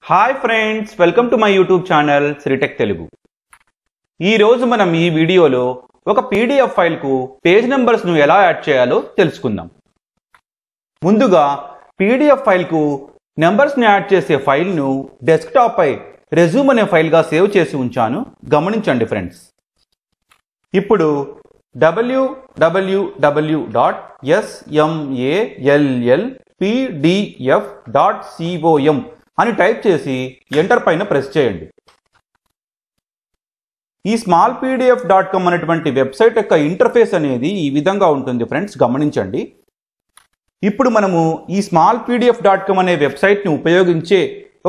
Hi friends, welcome to my YouTube channel Sritech Telugu. ఈరోజు మనం ఈ వీడియోలో ఒక పీడిఎఫ్ ఫైల్కు పేజ్ నెంబర్స్ను ఎలా యాడ్ చేయాలో తెలుసుకుందాం. ముందుగా పీడిఎఫ్ ఫైల్కు నెంబర్స్ని యాడ్ చేసే ఫైల్ను డెస్క్టాప్పై రెజ్యూమ్ అనే ఫైల్గా సేవ్ చేసి ఉంచాను. గమనించండి ఫ్రెండ్స్. ఇప్పుడు www.smallpdf.com అని టైప్ చేసి ఎంటర్ పైన ప్రెస్ చేయండి. ఈ smallpdf.com అనేటువంటి వెబ్సైట్ యొక్క ఇంటర్ఫేస్ అనేది ఈ విధంగా ఉంటుంది ఫ్రెండ్స్. గమనించండి. ఇప్పుడు మనము ఈ smallpdf.com అనే వెబ్సైట్ని ఉపయోగించే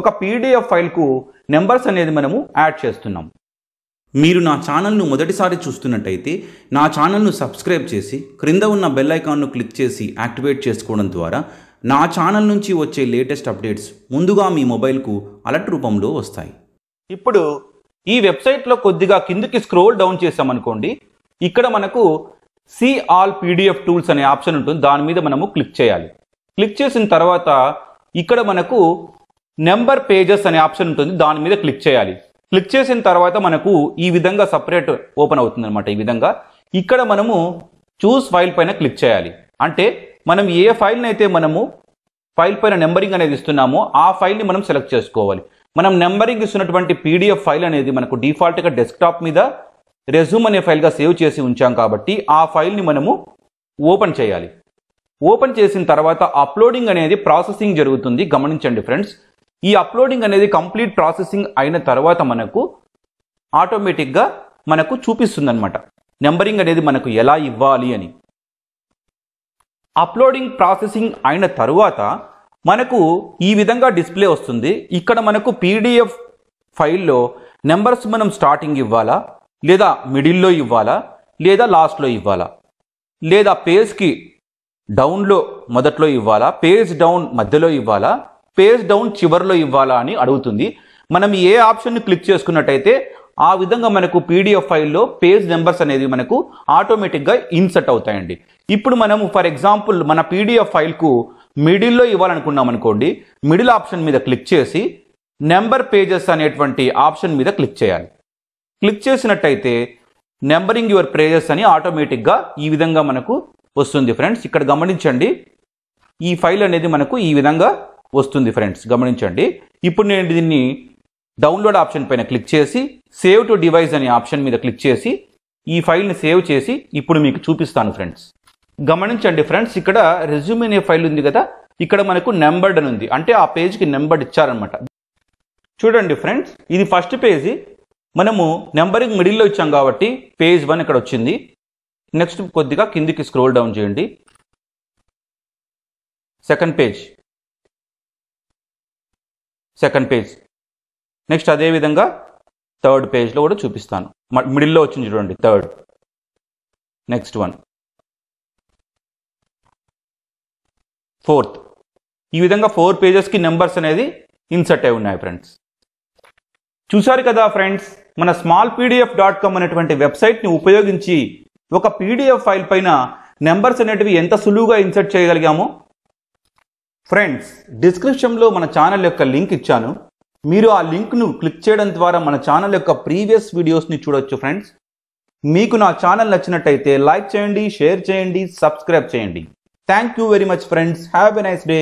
ఒక పీడిఎఫ్ ఫైల్కు నెంబర్స్ అనేది మనము యాడ్ చేస్తున్నాం. మీరు నా ఛానల్ను మొదటిసారి చూస్తున్నట్టయితే నా ఛానల్ను సబ్స్క్రైబ్ చేసి క్రింద ఉన్న బెల్ ఐకాన్ను క్లిక్ చేసి యాక్టివేట్ చేసుకోవడం ద్వారా నా ఛానల్ నుంచి వచ్చే లేటెస్ట్ అప్డేట్స్ ముందుగా మీ మొబైల్కు అలర్ట్ రూపంలో వస్తాయి. ఇప్పుడు ఈ వెబ్సైట్లో కొద్దిగా కిందికి స్క్రోల్ డౌన్ చేసామనుకోండి, ఇక్కడ మనకు సీ ఆల్ పీడిఎఫ్ టూల్స్ అనే ఆప్షన్ ఉంటుంది. దాని మీద మనము క్లిక్ చేయాలి. క్లిక్ చేసిన తర్వాత ఇక్కడ మనకు నెంబర్ పేజెస్ అనే ఆప్షన్ ఉంటుంది. దాని మీద క్లిక్ చేయాలి. క్లిక్ చేసిన తర్వాత మనకు ఈ విధంగా సపరేట్ ఓపెన్ అవుతుంది అనమాట. ఈ విధంగా ఇక్కడ మనము చూస్ ఫైల్ పైన క్లిక్ చేయాలి. అంటే మనం ఏ ఫైల్ని అయితే మనము ఫైల్ పైన నెంబరింగ్ అనేది ఇస్తున్నామో ఆ ఫైల్ని మనం సెలెక్ట్ చేసుకోవాలి. మనం నెంబరింగ్ ఇస్తున్నటువంటి పీడిఎఫ్ ఫైల్ అనేది మనకు డిఫాల్ట్గా డెస్క్టాప్ మీద రెజ్యూమ్ అనే ఫైల్గా సేవ్ చేసి ఉంచాం కాబట్టి ఆ ఫైల్ని మనము ఓపెన్ చేయాలి. ఓపెన్ చేసిన తర్వాత అప్లోడింగ్ అనేది ప్రాసెసింగ్ జరుగుతుంది. గమనించండి ఫ్రెండ్స్. ఈ అప్లోడింగ్ అనేది కంప్లీట్ ప్రాసెసింగ్ అయిన తర్వాత మనకు ఆటోమేటిక్గా మనకు చూపిస్తుంది అనమాట నెంబరింగ్ అనేది మనకు ఎలా ఇవ్వాలి అని. అప్లోడింగ్ ప్రాసెసింగ్ అయిన తరువాత మనకు ఈ విధంగా డిస్ప్లే వస్తుంది. ఇక్కడ మనకు పీడిఎఫ్ ఫైల్లో నెంబర్స్ మనం స్టార్టింగ్ ఇవ్వాలా, లేదా మిడిల్లో ఇవ్వాలా, లేదా లాస్ట్లో ఇవ్వాలా, లేదా పేజ్కి డౌన్లో మొదట్లో ఇవ్వాలా, పేజ్ డౌన్ మధ్యలో ఇవ్వాలా, పేజ్ డౌన్ చివరిలో ఇవ్వాలా అని అడుగుతుంది. మనం ఏ ఆప్షన్ని క్లిక్ చేసుకున్నట్టయితే ఆ విధంగా మనకు పీడిఎఫ్ ఫైల్లో పేజ్ నెంబర్స్ అనేది మనకు ఆటోమేటిక్గా ఇన్సర్ట్ అవుతాయండి. ఇప్పుడు మనము ఫర్ ఎగ్జాంపుల్ మన పీడిఎఫ్ ఫైల్కు మిడిల్లో ఇవ్వాలనుకున్నాం అనుకోండి, మిడిల్ ఆప్షన్ మీద క్లిక్ చేసి నెంబర్ పేజెస్ అనేటువంటి ఆప్షన్ మీద క్లిక్ చేయాలి. క్లిక్ చేసినట్టయితే నెంబరింగ్ యువర్ పేజెస్ అని ఆటోమేటిక్గా ఈ విధంగా మనకు వస్తుంది ఫ్రెండ్స్. ఇక్కడ గమనించండి, ఈ ఫైల్ అనేది మనకు ఈ విధంగా వస్తుంది ఫ్రెండ్స్. గమనించండి. ఇప్పుడు నేను దీన్ని డౌన్లోడ్ ఆప్షన్ పైన క్లిక్ చేసి సేవ్ టు డివైస్ అనే ఆప్షన్ మీద క్లిక్ చేసి ఈ ఫైల్ని సేవ్ చేసి ఇప్పుడు మీకు చూపిస్తాను ఫ్రెండ్స్. గమనించండి ఫ్రెండ్స్, ఇక్కడ రెజ్యూమ్ అనే ఫైల్ ఉంది కదా, ఇక్కడ మనకు నెంబర్డ్ అని ఉంది. అంటే ఆ పేజ్కి నెంబర్డ్ ఇచ్చారనమాట. చూడండి ఫ్రెండ్స్, ఇది ఫస్ట్ పేజీ. మనము నెంబరింగ్ మిడిల్లో ఇచ్చాం కాబట్టి పేజ్ 1 ఇక్కడ వచ్చింది. నెక్స్ట్ కొద్దిగా కిందికి స్క్రోల్ డౌన్ చేయండి. సెకండ్ పేజ్, నెక్స్ట్ అదేవిధంగా థర్డ్ పేజ్లో కూడా చూపిస్తాను. మిడిల్లో వచ్చింది చూడండి, థర్డ్, నెక్స్ట్ వన్, ఫోర్త్. ఈ విధంగా 4 పేజెస్కి నెంబర్స్ అనేది ఇన్సర్ట్ అయి ఉన్నాయి ఫ్రెండ్స్. చూసారు కదా ఫ్రెండ్స్, మన smallpdf.com అనేటువంటి వెబ్సైట్ని ఉపయోగించి ఒక పీడిఎఫ్ ఫైల్ పైన నెంబర్స్ అనేటివి ఎంత సులువుగా ఇన్సర్ట్ చేయగలిగామో. ఫ్రెండ్స్, డిస్క్రిప్షన్లో మన ఛానల్ యొక్క లింక్ ఇచ్చాను. మీరు ఆ లింక్ను క్లిక్ చేయడం ద్వారా మన ఛానల్ యొక్క ప్రీవియస్ వీడియోస్ని చూడొచ్చు ఫ్రెండ్స్. మీకు నా ఛానల్ నచ్చినట్టయితే లైక్ చేయండి, షేర్ చేయండి, సబ్స్క్రైబ్ చేయండి. Thank you very much friends. Have a nice day.